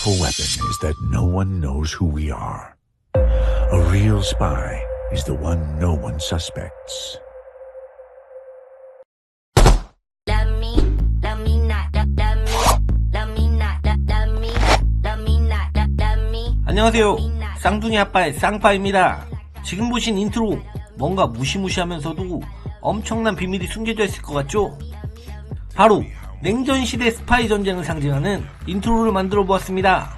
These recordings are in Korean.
powerful weapon is that no one knows who we are. A real spy is the one no one suspects. 안녕하세요. 쌍둥이 아빠의 쌍빠입니다. 지금 보신 인트로 뭔가 무시무시하면서도 엄청난 비밀이 숨겨져 있을 것 같죠? 바로 냉전시대 스파이 전쟁을 상징하는 인트로를 만들어 보았습니다.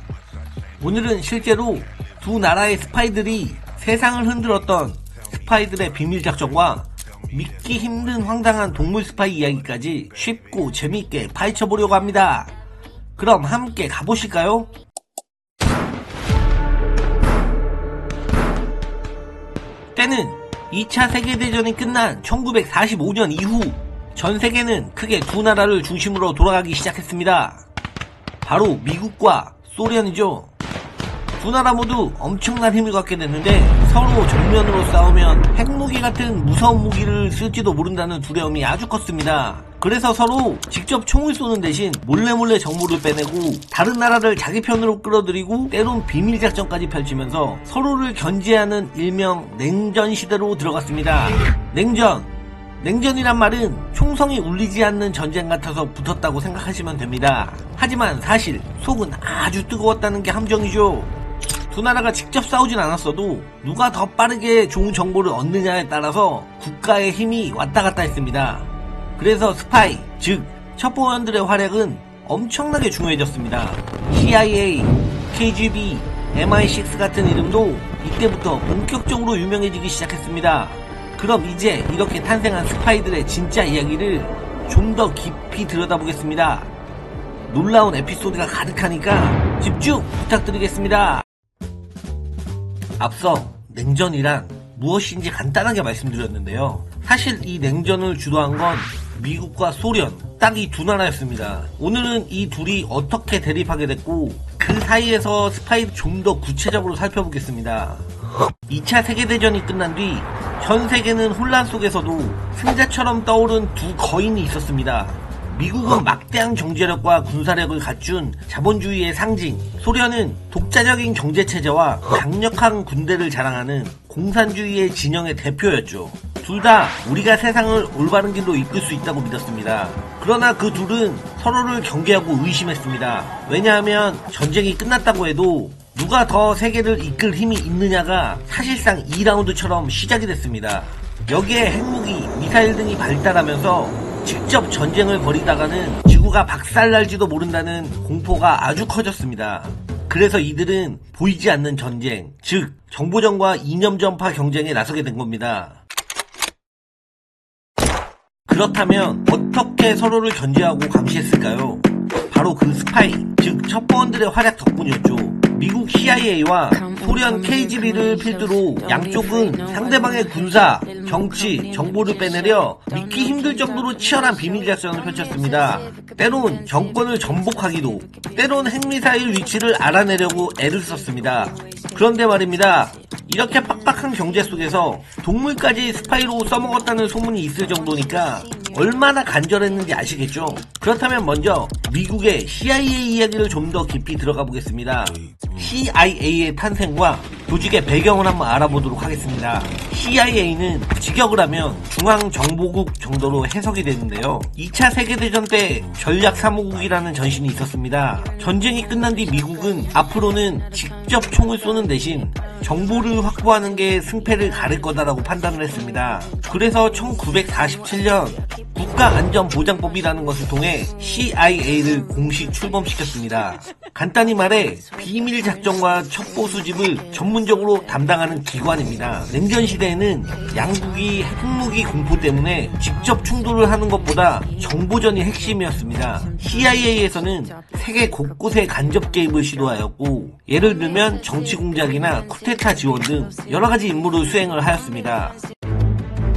오늘은 실제로 두 나라의 스파이들이 세상을 흔들었던 스파이들의 비밀 작전과 믿기 힘든 황당한 동물 스파이 이야기까지 쉽고 재미있게 파헤쳐보려고 합니다. 그럼 함께 가보실까요? 때는 2차 세계대전이 끝난 1945년 이후 전 세계는 크게 두 나라를 중심으로 돌아가기 시작했습니다. 바로 미국과 소련이죠. 두 나라 모두 엄청난 힘을 갖게 됐는데 서로 정면으로 싸우면 핵무기 같은 무서운 무기를 쓸지도 모른다는 두려움이 아주 컸습니다. 그래서 서로 직접 총을 쏘는 대신 몰래몰래 정보를 빼내고 다른 나라를 자기 편으로 끌어들이고 때론 비밀작전까지 펼치면서 서로를 견제하는 일명 냉전시대로 들어갔습니다. 냉전이란 말은 총성이 울리지 않는 전쟁 같아서 붙었다고 생각하시면 됩니다. 하지만 사실 속은 아주 뜨거웠다는 게 함정이죠. 두 나라가 직접 싸우진 않았어도 누가 더 빠르게 좋은 정보를 얻느냐에 따라서 국가의 힘이 왔다 갔다 했습니다. 그래서 스파이, 즉 첩보원들의 활약은 엄청나게 중요해졌습니다. CIA, KGB, MI6 같은 이름도 이때부터 본격적으로 유명해지기 시작했습니다. 그럼 이제 이렇게 탄생한 스파이들의 진짜 이야기를 좀 더 깊이 들여다보겠습니다. 놀라운 에피소드가 가득하니까 집중 부탁드리겠습니다. 앞서 냉전이란 무엇인지 간단하게 말씀드렸는데요. 사실 이 냉전을 주도한 건 미국과 소련, 딱 이 두 나라였습니다. 오늘은 이 둘이 어떻게 대립하게 됐고 그 사이에서 스파이를 좀 더 구체적으로 살펴보겠습니다. 2차 세계대전이 끝난 뒤 전 세계는 혼란 속에서도 승자처럼 떠오른 두 거인이 있었습니다. 미국은 막대한 경제력과 군사력을 갖춘 자본주의의 상징, 소련은 독자적인 경제체제와 강력한 군대를 자랑하는 공산주의의 진영의 대표였죠. 둘 다 우리가 세상을 올바른 길로 이끌 수 있다고 믿었습니다. 그러나 그 둘은 서로를 경계하고 의심했습니다. 왜냐하면 전쟁이 끝났다고 해도 누가 더 세계를 이끌 힘이 있느냐가 사실상 2라운드처럼 시작이 됐습니다. 여기에 핵무기, 미사일 등이 발달하면서 직접 전쟁을 벌이다가는 지구가 박살날지도 모른다는 공포가 아주 커졌습니다. 그래서 이들은 보이지 않는 전쟁, 즉 정보전과 이념전파 경쟁에 나서게 된 겁니다. 그렇다면 어떻게 서로를 견제하고 감시했을까요? 바로 그 스파이, 즉 첩보원들의 활약 덕분이었죠. 미국 CIA와 소련 KGB를 필두로 양쪽은 상대방의 군사, 정치, 정보를 빼내려 믿기 힘들 정도로 치열한 비밀작전을 펼쳤습니다. 때론 정권을 전복하기도, 때론 핵미사일 위치를 알아내려고 애를 썼습니다. 그런데 말입니다. 이렇게 빡빡한 경제 속에서 동물까지 스파이로 써먹었다는 소문이 있을 정도니까 얼마나 간절했는지 아시겠죠? 그렇다면 먼저 미국의 CIA 이야기를 좀 더 깊이 들어가 보겠습니다. CIA의 탄생과 조직의 배경을 한번 알아보도록 하겠습니다. CIA는 직역을 하면 중앙정보국 정도로 해석이 되는데요. 2차 세계대전 때 전략사무국이라는 전신이 있었습니다. 전쟁이 끝난 뒤 미국은 앞으로는 직접 총을 쏘는 대신 정보를 확보하는 게 승패를 가를 거다라고 판단을 했습니다. 그래서 1947년 국가안전보장법이라는 것을 통해 CIA를 공식 출범시켰습니다. 간단히 말해 비밀 작전과 첩보 수집을 전문적으로 담당하는 기관입니다. 냉전 시대에는 양국이 핵무기 공포 때문에 직접 충돌을 하는 것보다 정보전이 핵심이었습니다. CIA에서는 세계 곳곳에 간접 개입을 시도하였고, 예를 들면 정치 공작이나 쿠데타 지원 등 여러가지 임무를 수행을 하였습니다.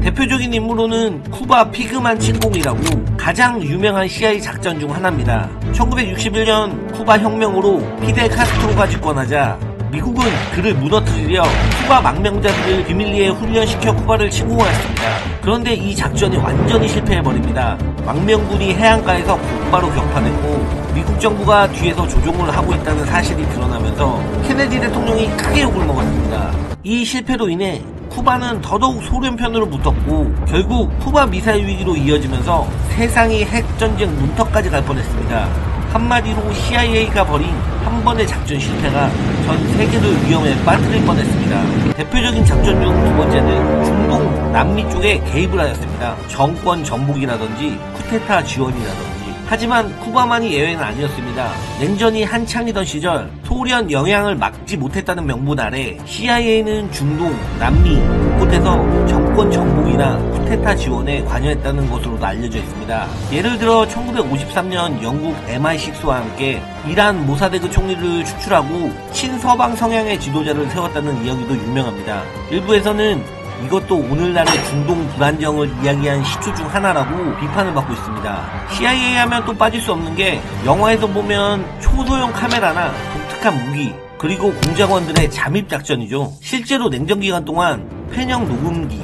대표적인 인물로는 쿠바 피그만 침공이라고 가장 유명한 CIA 작전 중 하나입니다. 1961년 쿠바 혁명으로 피델 카스트로가 집권하자 미국은 그를 무너뜨리려 쿠바 망명자들을 비밀리에 훈련시켜 쿠바를 침공하였습니다. 그런데 이 작전이 완전히 실패해버립니다. 망명군이 해안가에서 곧바로 격파됐고 미국 정부가 뒤에서 조종을 하고 있다는 사실이 드러나면서 케네디 대통령이 크게 욕을 먹었습니다. 이 실패로 인해 쿠바는 더더욱 소련 편으로 붙었고 결국 쿠바 미사일 위기로 이어지면서 세상이 핵전쟁 문턱까지 갈 뻔했습니다. 한마디로 CIA가 벌인 한 번의 작전 실패가 전 세계를 위험에 빠뜨릴 뻔했습니다. 대표적인 작전 중 두 번째는 중동 남미 쪽에 개입을 하였습니다. 정권 전복이라든지 쿠데타 지원이라든지. 하지만 쿠바만이 예외는 아니었습니다. 냉전이 한창이던 시절 소련 영향을 막지 못했다는 명분 아래 CIA는 중동, 남미 곳곳에서 정권 정복이나 쿠데타 지원에 관여했다는 것으로도 알려져 있습니다. 예를 들어 1953년 영국 MI6와 함께 이란 모사데그 총리를 축출하고 친서방 성향의 지도자를 세웠다는 이야기도 유명합니다. 일부에서는 이것도 오늘날의 중동 불안정을 이야기한 시초 중 하나라고 비판을 받고 있습니다. CIA 하면 또 빠질 수 없는 게 영화에서 보면 초소형 카메라나 독특한 무기 그리고 공작원들의 잠입 작전이죠. 실제로 냉전 기간 동안 팬형 녹음기,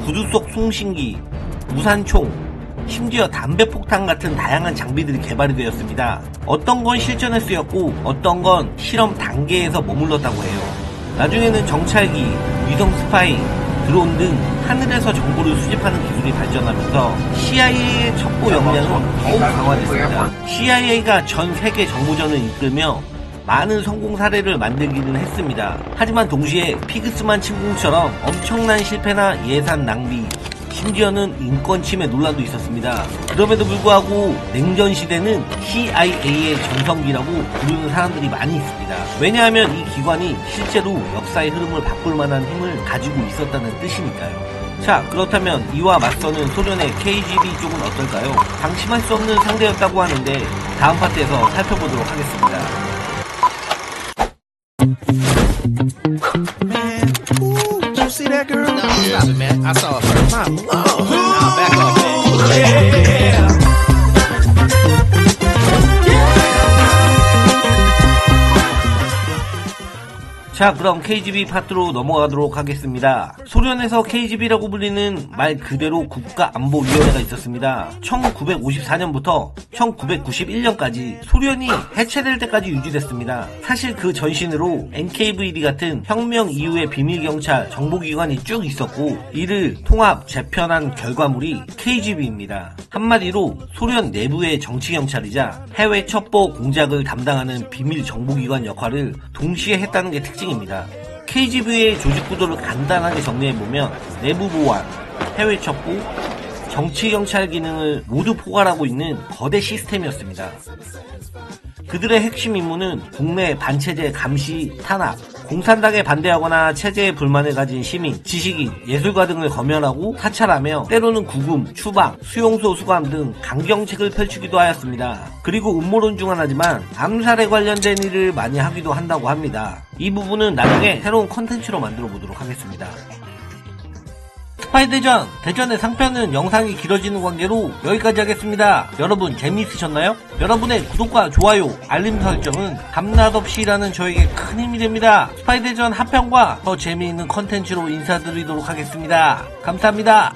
구두 속 송신기, 무산총, 심지어 담배 폭탄 같은 다양한 장비들이 개발이 되었습니다. 어떤 건 실전에 쓰였고 어떤 건 실험 단계에서 머물렀다고 해요. 나중에는 정찰기, 위성 스파이, 드론 등 하늘에서 정보를 수집하는 기술이 발전하면서 CIA의 첩보 역량은 더욱 강화됐습니다. CIA가 전 세계 정보전을 이끌며 많은 성공 사례를 만들기는 했습니다. 하지만 동시에 피그스만 침공처럼 엄청난 실패나 예산 낭비, 심지어는 인권 침해 논란도 있었습니다. 그럼에도 불구하고 냉전 시대는 CIA의 전성기라고 부르는 사람들이 많이 있습니다. 왜냐하면 이 기관이 실제로 역사의 흐름을 바꿀 만한 힘을 가지고 있었다는 뜻이니까요. 자, 그렇다면 이와 맞서는 소련의 KGB 쪽은 어떨까요? 방심할 수 없는 상대였다고 하는데 다음 파트에서 살펴보도록 하겠습니다. See that girl? No, stop it, man. I saw it first. My lord. Nah, back up, man. Yeah. 자, 그럼 KGB 파트로 넘어가도록 하겠습니다. 소련에서 KGB라고 불리는 말 그대로 국가안보위원회가 있었습니다. 1954년부터 1991년까지 소련이 해체될 때까지 유지됐습니다. 사실 그 전신으로 NKVD 같은 혁명 이후의 비밀경찰 정보기관이 쭉 있었고 이를 통합 재편한 결과물이 KGB입니다. 한마디로 소련 내부의 정치경찰이자 해외 첩보 공작을 담당하는 비밀 정보기관 역할을 동시에 했다는 게 특징입니다. KGB의 조직구도를 간단하게 정리해보면 내부 보안, 해외 첩보, 정치경찰 기능을 모두 포괄하고 있는 거대 시스템이었습니다. 그들의 핵심 임무는 국내 반체제 감시, 탄압, 공산당에 반대하거나 체제에 불만을 가진 시민, 지식인, 예술가 등을 검열하고 사찰하며 때로는 구금, 추방, 수용소 수감 등 강경책을 펼치기도 하였습니다. 그리고 음모론 중 하나지만 암살에 관련된 일을 많이 하기도 한다고 합니다. 이 부분은 나중에 새로운 컨텐츠로 만들어 보도록 하겠습니다. 스파이대전, 대전의 상편은 영상이 길어지는 관계로 여기까지 하겠습니다. 여러분 재미있으셨나요? 여러분의 구독과 좋아요, 알림 설정은 밤낮없이 일하는 저에게 큰 힘이 됩니다. 스파이대전 하편과 더 재미있는 컨텐츠로 인사드리도록 하겠습니다. 감사합니다.